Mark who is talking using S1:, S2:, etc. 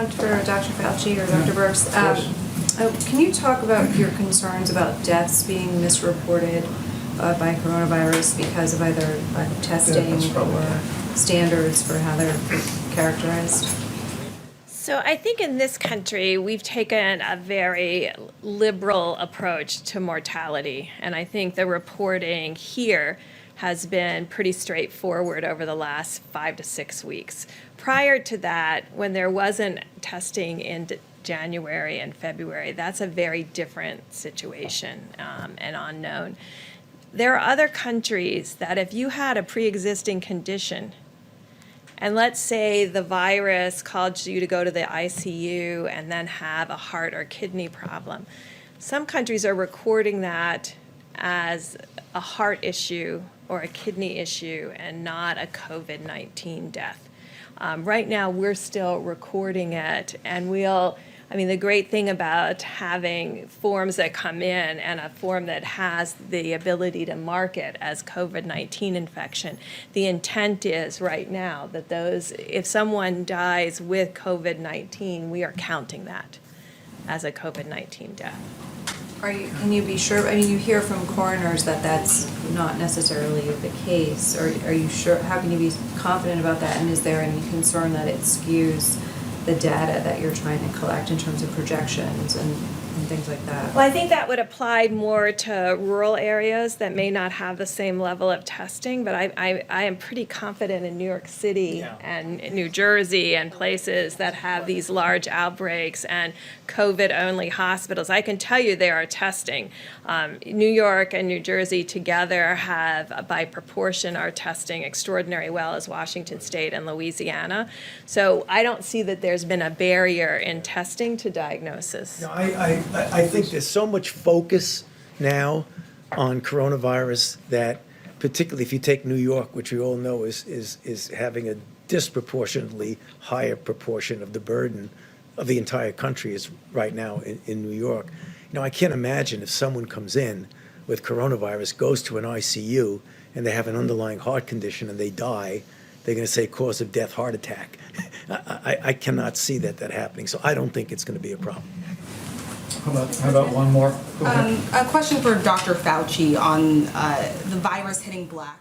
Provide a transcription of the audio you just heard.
S1: one for Dr. Fauci or Dr. Birx. Can you talk about your concerns about deaths being misreported by coronavirus because of either lack of testing or standards for how they're characterized?
S2: So I think in this country, we've taken a very liberal approach to mortality. And I think the reporting here has been pretty straightforward over the last 5 to 6 weeks. Prior to that, when there wasn't testing in January and February, that's a very different situation and unknown. There are other countries that if you had a pre-existing condition, and let's say the virus caused you to go to the ICU and then have a heart or kidney problem, some countries are recording that as a heart issue or a kidney issue and not a COVID-19 death. Right now, we're still recording it, and the great thing about having forms that come in and a form that has the ability to mark it as COVID-19 infection, the intent is right now that if someone dies with COVID-19, we are counting that as a COVID-19 death.
S1: Can you be sure? I mean, you hear from coroners that that's not necessarily the case. Are you sure? How can you be confident about that? And is there any concern that it skews the data that you're trying to collect in terms of projections and things like that?
S2: Well, I think that would apply more to rural areas that may not have the same level of testing, but I am pretty confident in New York City and New Jersey and places that have these large outbreaks and COVID-only hospitals. I can tell you they are testing. New York and New Jersey together have, by proportion, are testing extraordinarily well as Washington State and Louisiana. So I don't see that there's been a barrier in testing to diagnosis.
S3: No, I think there's so much focus now on coronavirus that, particularly if you take New York, which we all know is having a disproportionately higher proportion of the burden of the entire country is right now in New York. I can't imagine if someone comes in with coronavirus, goes to an ICU, and they have an underlying heart condition and they die, they're going to say cause of death, heart attack. I cannot see that happening, so I don't think it's going to be a problem.
S4: How about one more?
S5: A question for Dr. Fauci on the virus hitting Black